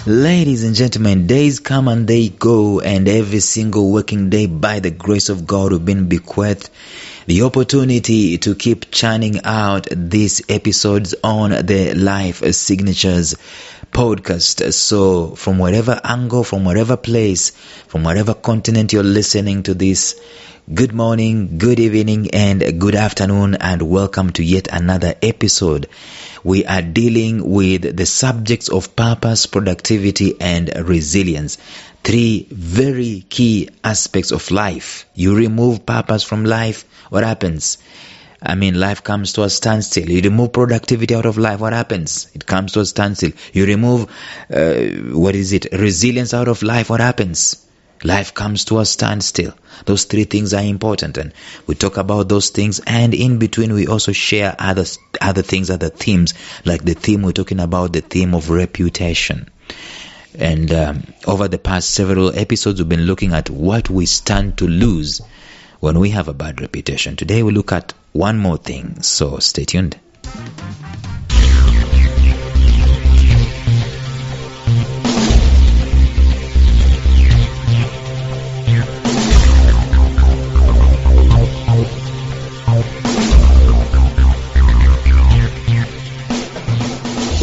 Ladies and gentlemen, days come and they go, and every single working day, by the grace of God, we've been bequeathed the opportunity to keep churning out these episodes on the Life Signatures podcast. So from whatever angle, from whatever place, from whatever continent you're listening to this, good morning, good evening, and good afternoon, and welcome to yet another episode. We are dealing with the subjects of purpose, productivity, and resilience. Three very key aspects of life. You remove purpose from life, what happens? Life comes to a standstill. You remove productivity out of life, what happens? It comes to a standstill. You remove, resilience out of life, what happens? Life comes to a standstill. Those three things are important, and we talk about those things, and in between we also share other things, other themes, like the theme we're talking about, the theme of reputation. And over the past several episodes, we've been looking at what we stand to lose when we have a bad reputation. Today we look at one more thing, so stay tuned.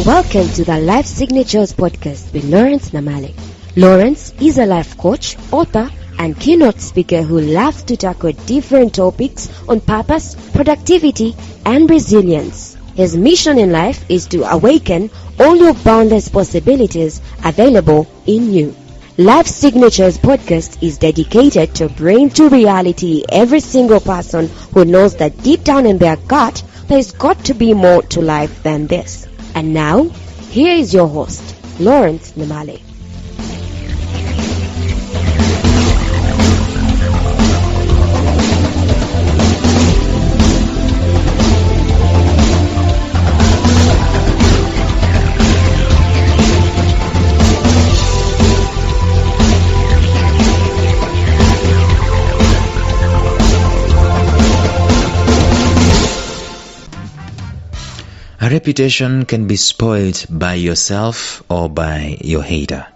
Welcome to the Life Signatures podcast with Lawrence Namale. Lawrence is a life coach, author, and keynote speaker who loves to tackle different topics on purpose, productivity, and resilience. His mission in life is to awaken all your boundless possibilities available in you. Life Signatures podcast is dedicated to bring to reality every single person who knows that deep down in their gut, there's got to be more to life than this. And now, here is your host, Lawrence Namale. A reputation can be spoiled by yourself or by your hater.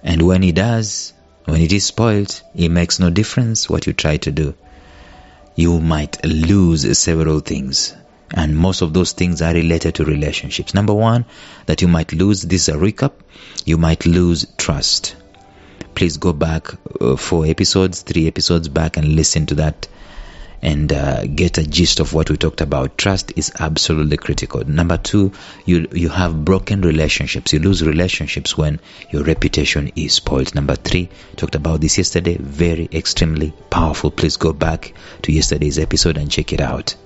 And when it is spoiled, it makes no difference what you try to do. You might lose several things. And most of those things are related to relationships. Number one, that you might lose, this is a recap, you might lose trust. Please go back 3 episodes back and listen to that and get a gist of what we talked about. Trust is absolutely critical. Number two, you have broken relationships. You lose relationships when your reputation is spoiled. Number three, talked about this yesterday, very extremely powerful. Please go back to yesterday's episode and check it out.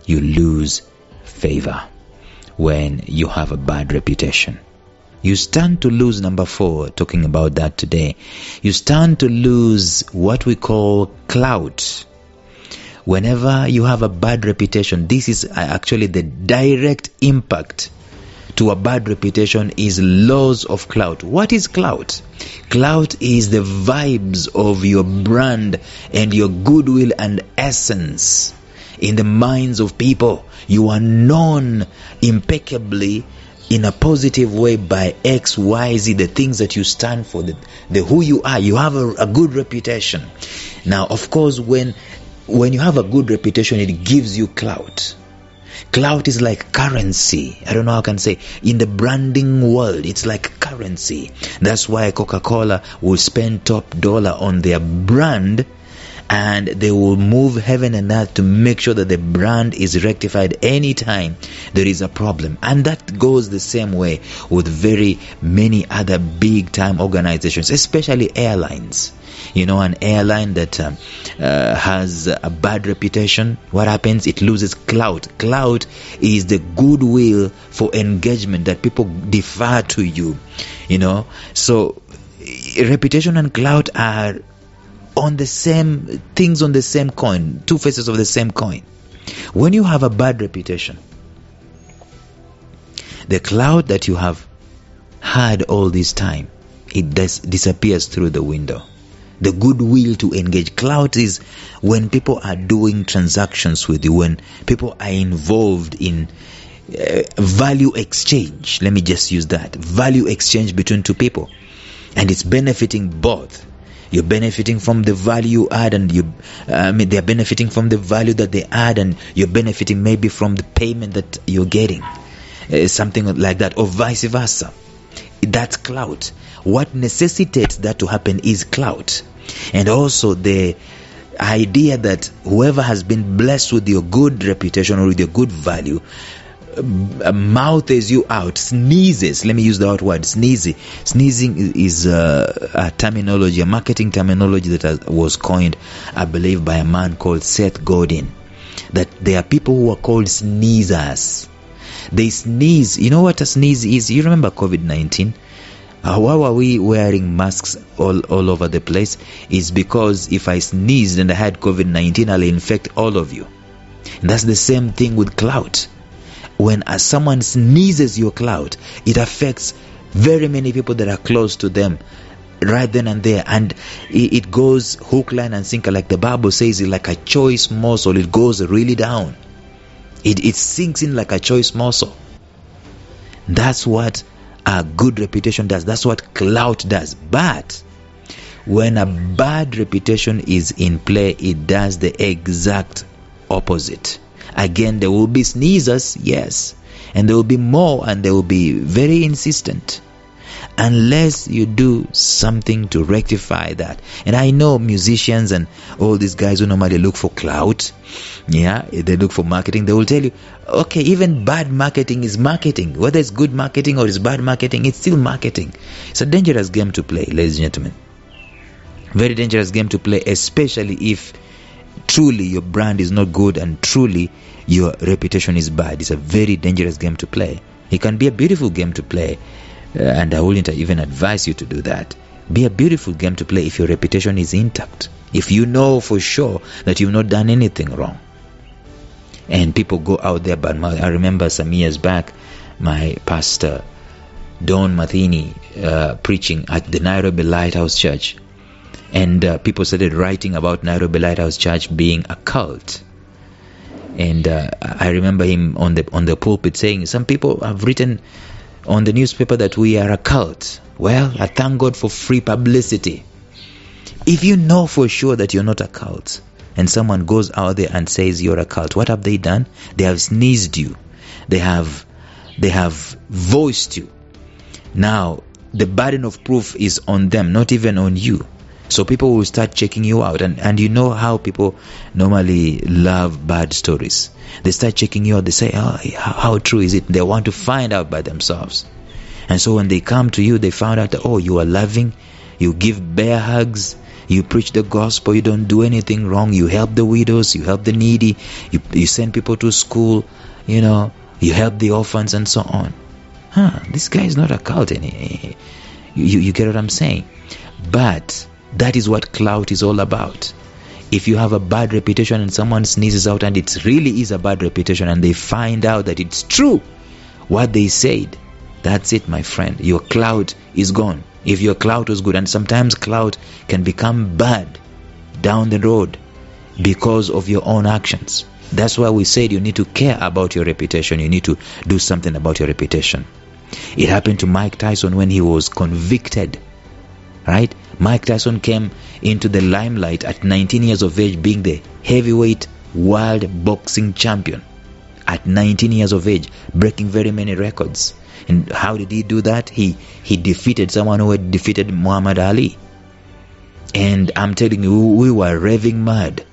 You lose favor when you have a bad reputation. You stand to lose, number four, talking about that today. You stand to lose what we call clout. Whenever you have a bad reputation, this is actually the direct impact to a bad reputation is loss of clout. What is clout? Clout is the vibes of your brand and your goodwill and essence in the minds of people. You are known impeccably in a positive way by X, Y, Z, the things that you stand for, the who you are. You have a good reputation. Now, of course, when you have a good reputation, it gives you clout. Clout is like currency. I don't know how I can say. In the branding world, it's like currency. That's why Coca-Cola will spend top dollar on their brand, and they will move heaven and earth to make sure that the brand is rectified anytime there is a problem. And that goes the same way with very many other big time organizations, especially airlines. An airline that has a bad reputation, what happens? It loses clout. Clout is the goodwill for engagement that people defer to you. So reputation and clout are on the same things, on the same coin, two faces of the same coin. When you have a bad reputation, the clout that you have had all this time, it disappears through the window. The goodwill to engage. Clout is when people are doing transactions with you, when people are involved in value exchange. Let me just use that. Value exchange between two people. And it's benefiting both. You're benefiting from the value you add, and they're benefiting from the value that they add, and you're benefiting maybe from the payment that you're getting. Something like that, or vice versa. That's clout. What necessitates that to happen is clout. And also the idea that whoever has been blessed with your good reputation or with your good value mouthes you out, sneezes. Let me use the word sneezing. Sneezing is a terminology, a marketing terminology that was coined, I believe, by a man called Seth Godin. That there are people who are called sneezers. They sneeze. You know what a sneeze is? You remember COVID-19? Why were we wearing masks all over the place? It's because if I sneezed and I had COVID-19, I'll infect all of you. And that's the same thing with clout. When someone sneezes your clout, it affects very many people that are close to them right then and there. And it goes hook, line, and sinker. Like the Bible says, it's like a choice morsel. It goes really down. It sinks in like a choice morsel. That's what a good reputation does. That's what clout does. But when a bad reputation is in play, it does the exact opposite. Again, there will be sneezers, yes, and there will be more, and they will be very insistent unless you do something to rectify that. And I know musicians and all these guys who normally look for clout, they look for marketing. They will tell you, okay, even bad marketing is marketing. Whether it's good marketing or it's bad marketing, it's still marketing. It's a dangerous game to play, ladies and gentlemen. Very dangerous game to play, especially if truly your brand is not good and truly your reputation is bad. It's a very dangerous game to play. It can be a beautiful game to play, and I wouldn't even advise you to do that. Be a beautiful game to play if your reputation is intact, if you know for sure that you've not done anything wrong. And people go out there, but I remember some years back, my pastor Don Mathini preaching at the Nairobi Lighthouse Church. And people started writing about Nairobi Lighthouse Church being a cult. And I remember him on the pulpit saying, some people have written on the newspaper that we are a cult. Well, I thank God for free publicity. If you know for sure that you're not a cult, and someone goes out there and says you're a cult, what have they done? They have sneezed you. They have voiced you. Now, the burden of proof is on them, not even on you. So people will start checking you out. And you know how people normally love bad stories. They start checking you out. They say, oh, how true is it? They want to find out by themselves. And so when they come to you, they found out that, oh, you are loving. You give bear hugs. You preach the gospel. You don't do anything wrong. You help the widows. You help the needy. You send people to school. You help the orphans and so on. This guy is not a cult. You get what I'm saying? But that is what clout is all about. If you have a bad reputation and someone sneezes out and it really is a bad reputation and they find out that it's true what they said, that's it, my friend. Your clout is gone. If your clout was good, and sometimes clout can become bad down the road because of your own actions. That's why we said you need to care about your reputation. You need to do something about your reputation. It happened to Mike Tyson when he was convicted. Right? Mike Tyson came into the limelight at 19 years of age, being the heavyweight world boxing champion. At 19 years of age, breaking very many records. And how did he do that? He defeated someone who had defeated Muhammad Ali. And I'm telling you, we were raving mad.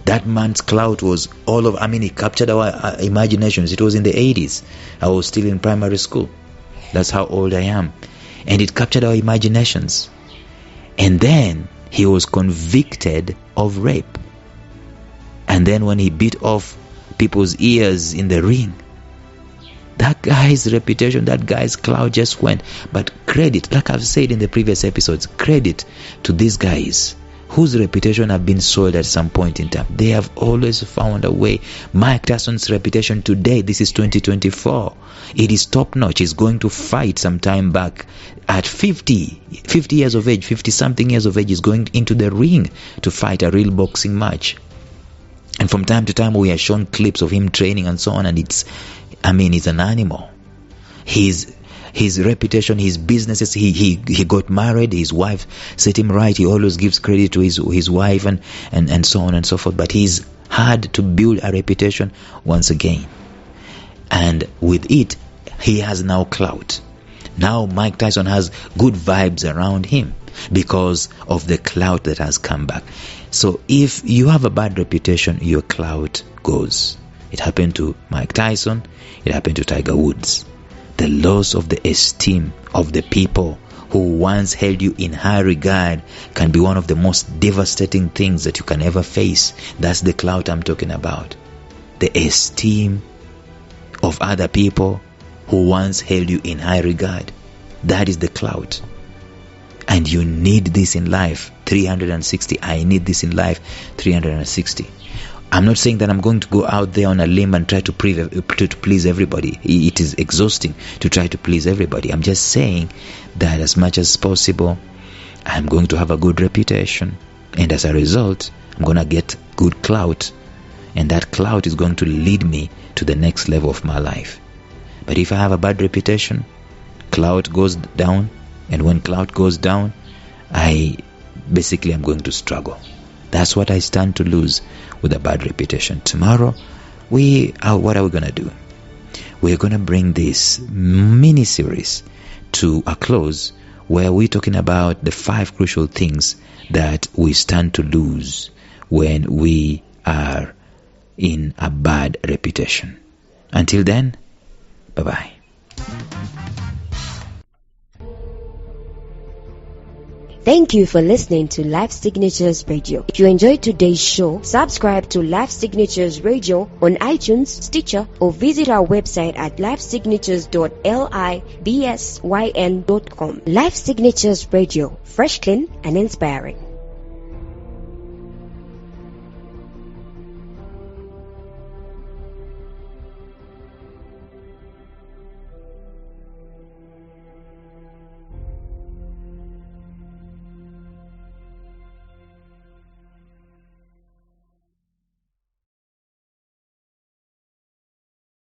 That man's clout was all of, he captured our imaginations. It was in the 80s. I was still in primary school. That's how old I am. And it captured our imaginations. And then he was convicted of rape. And then when he bit off people's ears in the ring, that guy's reputation, that guy's clout just went. But credit, like I've said in the previous episodes, credit to these guys whose reputation have been soiled at some point in time. They have always found a way. Mike Tyson's reputation today, this is 2024, it is top notch. He's going to fight some time back at 50 years of age, 50 something years of age. He's going into the ring to fight a real boxing match. And from time to time we are shown clips of him training and so on, and it's He's an animal. His reputation, his businesses, he got married, his wife set him right, he always gives credit to his wife and so on and so forth. But he's had to build a reputation once again. And with it, he has now clout. Now Mike Tyson has good vibes around him because of the clout that has come back. So if you have a bad reputation, your clout goes. It happened to Mike Tyson. It happened to Tiger Woods. The loss of the esteem of the people who once held you in high regard can be one of the most devastating things that you can ever face. That's the clout I'm talking about. The esteem of other people who once held you in high regard. That is the clout. And you need this in life 360. I need this in life 360. I'm not saying that I'm going to go out there on a limb and try to please everybody. It is exhausting to try to please everybody. I'm just saying that as much as possible, I'm going to have a good reputation. And as a result, I'm going to get good clout. And that clout is going to lead me to the next level of my life. But if I have a bad reputation, clout goes down. And when clout goes down, I'm going to struggle. That's what I stand to lose with a bad reputation. Tomorrow, what are we going to do? We're going to bring this mini series to a close where we're talking about the 5 crucial things that we stand to lose when we are in a bad reputation. Until then, bye-bye. Thank you for listening to Life Signatures Radio. If you enjoyed today's show, subscribe to Life Signatures Radio on iTunes, Stitcher, or visit our website at lifesignatures.libsyn.com. Life Signatures Radio, fresh, clean, and inspiring.